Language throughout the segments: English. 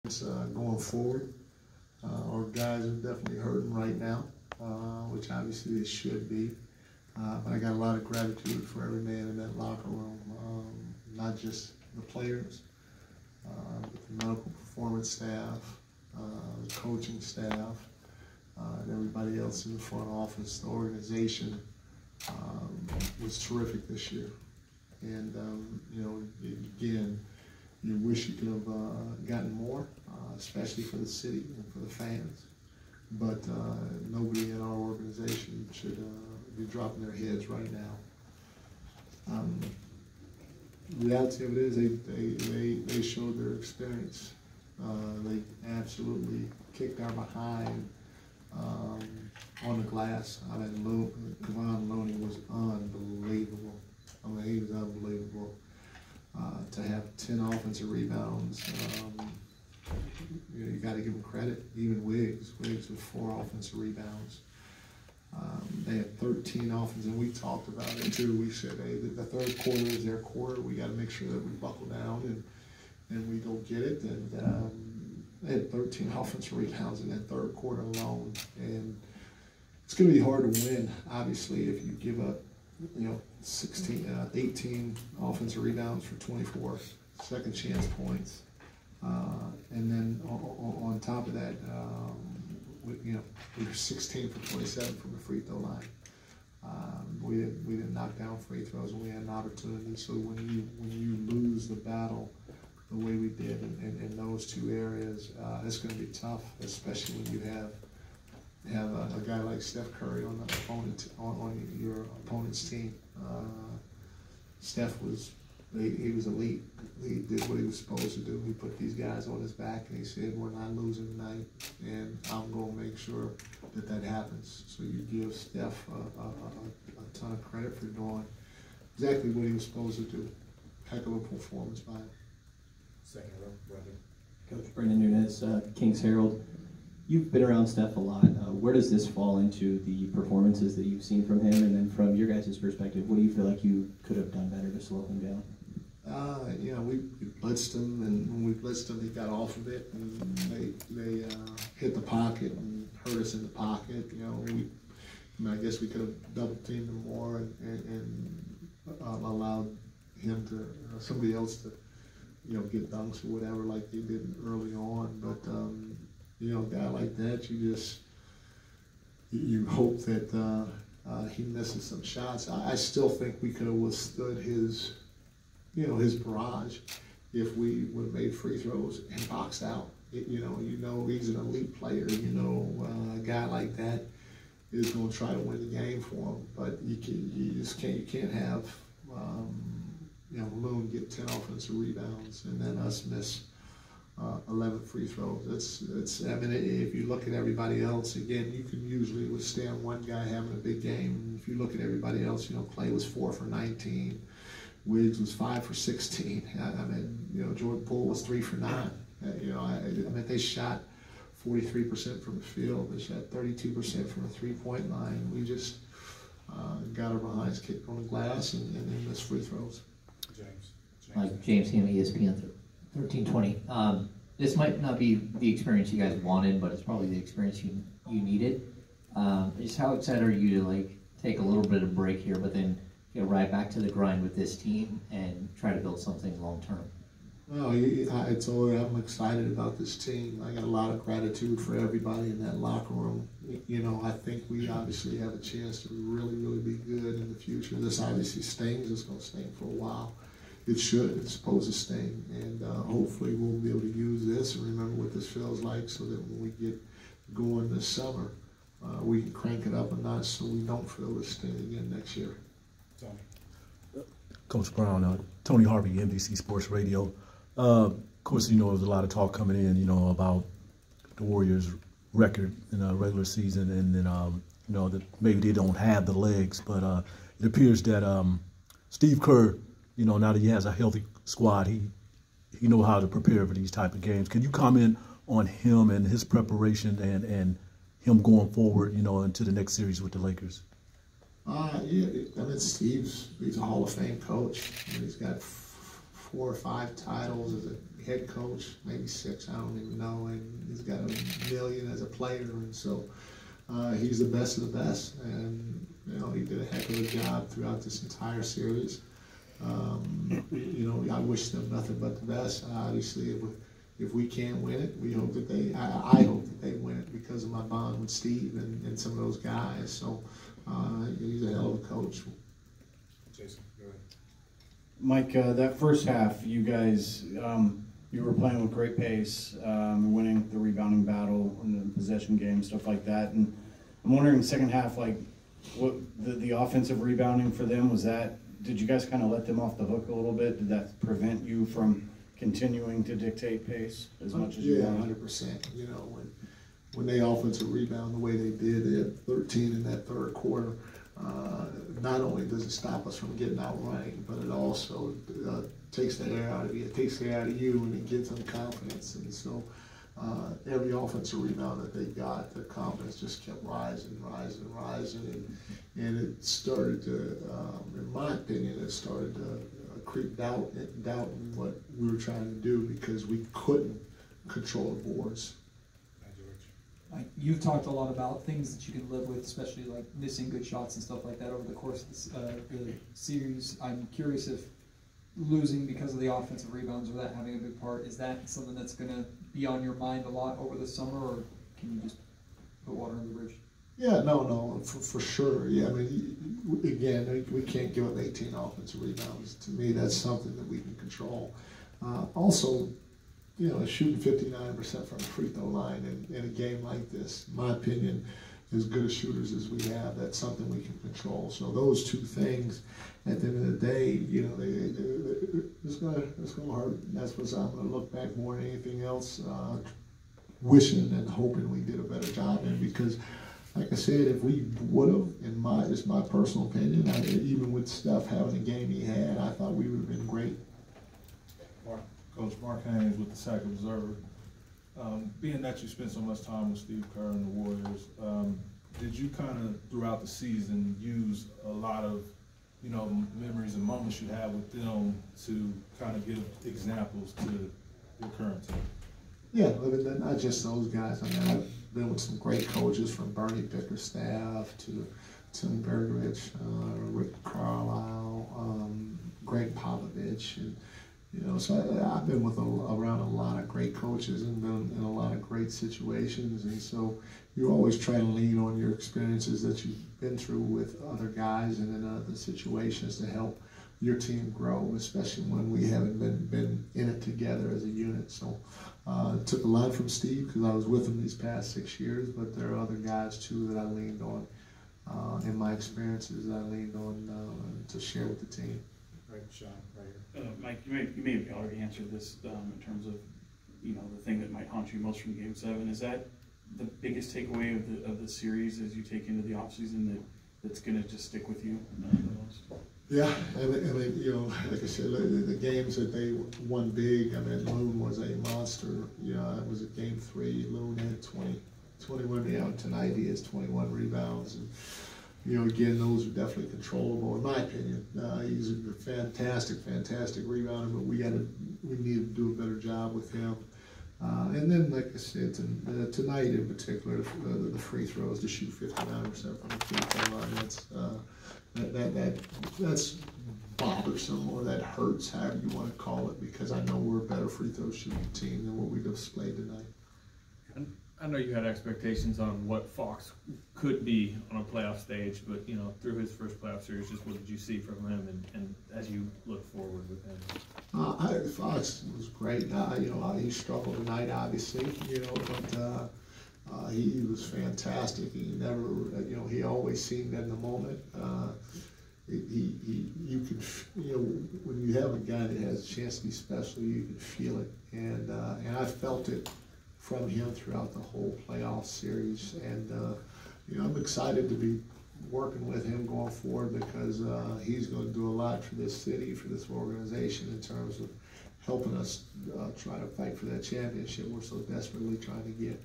Going forward. Our guys are definitely hurting right now, which obviously they should be. But I got a lot of gratitude for every man in that locker room, not just the players, but the medical performance staff, the coaching staff, and everybody else in the front office. The organization was terrific this year. And, again, you wish you could have gotten more, especially for the city and for the fans. But nobody in our organization should be dropping their heads right now. The reality of it is they showed their experience. They absolutely kicked our behind on the glass. I mean, Kevon Looney was unbelievable. I mean, he was unbelievable. To have 10 offensive rebounds, you got to give him credit. Even Wiggs with 4 offensive rebounds. They had 13 offensive, and we talked about it too. We said, hey, the third quarter is their quarter. We got to make sure that we buckle down and we go get it. And they had 13 offensive rebounds in that third quarter alone. And it's going to be hard to win, obviously, if you give up 18 offensive rebounds for 24 second chance points. And then on top of that, we were 16 for 27 from the free throw line. We didn't knock down free throws when we had an opportunity. So when you lose the battle the way we did in those two areas, it's going to be tough, especially when you have a guy like Steph Curry on your opponent's team. Steph was elite. He did what he was supposed to do. He put these guys on his back and he said, we're not losing tonight, and I'm going to make sure that happens. So you give Steph a ton of credit for doing exactly what he was supposed to do. Heck of a performance by him. Second row, brother. Coach Brendan Nunez, Kings Herald. You've been around Steph a lot. Where does this fall into the performances that you've seen from him? And then from your guys' perspective, what do you feel like you could have done better to slow him down? We blitzed him, and when we blitzed him, he got off of it, and they hit the pocket and hurt us in the pocket. I guess we could have double teamed him more and allowed him to somebody else to get dunks or whatever like they did early on. But a guy like that, you hope that he misses some shots. I still think we could have withstood his barrage if we would have made free throws and boxed out. He's an elite player. A guy like that is going to try to win the game for him. But you can't have Loon get 10 offensive rebounds and then us miss 11 free throws. If you look at everybody else, again, you can usually withstand one guy having a big game. If you look at everybody else, Clay was 4 for 19, Wiggs was 5 for 16. Jordan Poole was 3 for 9. They shot 43% from the field. They shot 32% from the three-point line. We just got our behinds kicked on the glass and then missed free throws. James Ham, ESPN 1320. This might not be the experience you guys wanted, but it's probably the experience you needed. Just how excited are you to take a little bit of break here, but then get right back to the grind with this team and try to build something long term? I told her I'm excited about this team. I got a lot of gratitude for everybody in that locker room. I think we obviously have a chance to really, really be good in the future. This obviously stings. It's going to sting for a while. It should. It's supposed to sting. And hopefully we'll be able to use this and remember what this feels like so that when we get going this summer, we can crank it up a notch so we don't feel the sting again next year. Tony. Coach Brown, Tony Harvey, NBC Sports Radio. Of course, there was a lot of talk coming in, about the Warriors' record in a regular season, and then, that maybe they don't have the legs. But it appears that Steve Kerr, now that he has a healthy squad, he knows how to prepare for these type of games. Can you comment on him and his preparation and him going forward, into the next series with the Lakers? He's a Hall of Fame coach. He's got 4 or 5 titles as a head coach, maybe 6, I don't even know, and he's got $1 million as a player, and so he's the best of the best, and you know, he did a heck of a job throughout this entire series. You know, I wish them nothing but the best. Obviously, if we can't win it, we hope that I hope that they win it because of my bond with Steve and some of those guys. So he's a hell of a coach. Jason, go ahead. Mike, that first half, you guys, you were playing with great pace, winning the rebounding battle and the possession game, stuff like that. And I'm wondering, the second half, like, what the offensive rebounding for them, was that, did you guys kind of let them off the hook a little bit? Did that prevent you from continuing to dictate pace as much as you wanted? 100%. You know, when they offensive rebound the way they did, they had 13 in that third quarter. Not only does it stop us from getting out running, but it also takes the air out of you. It takes the air out of you, and it gives them confidence. And so every offensive rebound that they got, their confidence just kept rising, and it started to, in my opinion, it started to creep doubt in what we were trying to do because we couldn't control the boards. Like, you've talked a lot about things that you can live with, especially like missing good shots and stuff like that over the course of this, the series. I'm curious if losing because of the offensive rebounds or that having a big part, is that something that's going to be on your mind a lot over the summer, or can you just put water under the bridge? Yeah, no, for sure. Yeah, I mean, again, we can't give up 18 offensive rebounds. To me, that's something that we can control. Also, you know, shooting 59% from the free throw line in a game like this, in my opinion, as good as shooters as we have, that's something we can control. So those two things, at the end of the day, you know, it's gonna hurt. And that's what I'm gonna look back more than anything else, wishing and hoping we did a better job in, because, like I said, if we would have, just my personal opinion, even with Steph having the game he had, I thought we would have been great. Coach Mark Haynes with the Sac Observer. Being that you spent so much time with Steve Kerr and the Warriors, did you kind of, throughout the season, use a lot of, you know, memories and moments you had with them to kind of give examples to your current team? Yeah, but not just those guys. I mean, I've been with some great coaches, from Bernie Bickerstaff to Tim Bergerich, Rick Carlisle, Greg Popovich, and you know, so I've been around a lot of great coaches and been in a lot of great situations, and so you always try to lean on your experiences that you've been through with other guys and in other situations to help your team grow, especially when we haven't been in it together as a unit. So it took a lot from Steve because I was with him these past 6 years, but there are other guys too that I leaned on in my experiences that I leaned on to share with the team. Right, Sean, right here. Mike, you may have already answered this in terms of, you know, the thing that might haunt you most from Game 7. Is that the biggest takeaway of the series as you take into the offseason that's going to just stick with you? Yeah, and you know, like I said, the games that they won big, I mean, Loon was a monster. You know, it was a Game 3. Loon had 21. You know, tonight he has 21 rebounds. And, you know, again, those are definitely controllable, in my opinion. He's a fantastic rebounder, but we need to do a better job with him. And then, like I said, tonight in particular, the free throws, to shoot 59% from the free throw line, that's bothersome, or that hurts, however you want to call it, because I know we're a better free throw shooting team than what we displayed tonight. I know you had expectations on what Fox could be on a playoff stage, but, you know, through his first playoff series, just what did you see from him, and as you look forward with him? Fox was great. You know, he struggled tonight, obviously, you know, but he was fantastic. He never, you know, he always seemed in the moment. You could, you know, when you have a guy that has a chance to be special, you can feel it, and I felt it from him throughout the whole playoff series, and you know, I'm excited to be working with him going forward, because he's going to do a lot for this city, for this organization, in terms of helping us try to fight for that championship we're so desperately trying to get.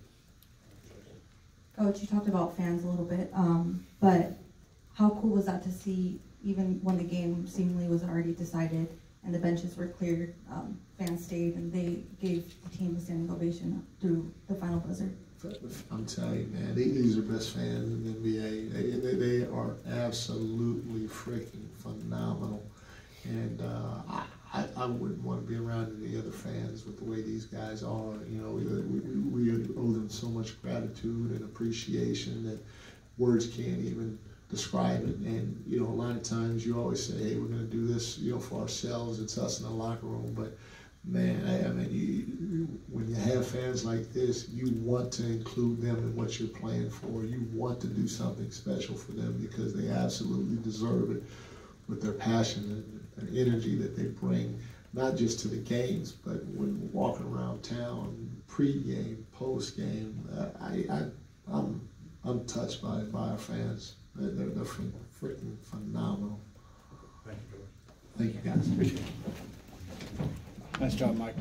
Coach, you talked about fans a little bit, but how cool was that to see, even when the game seemingly was already decided, and the benches were cleared. Fans stayed, and they gave the team a standing ovation through the final buzzer. I'm telling you, man, these are best fans in the NBA. They are absolutely freaking phenomenal. And I wouldn't want to be around any other fans with the way these guys are. You know, we owe them so much gratitude and appreciation that words can't even describe it. And, you know, a lot of times you always say, hey, we're going to do this, you know, for ourselves. It's us in the locker room. But, man, I mean, when you have fans like this, you want to include them in what you're playing for. You want to do something special for them because they absolutely deserve it with their passion and energy that they bring, not just to the games, but when walking around town, pre-game, post-game. I'm touched by our fans. They're freaking phenomenal. Thank you, Coach. Thank you, guys. Appreciate it. Nice job, Mike.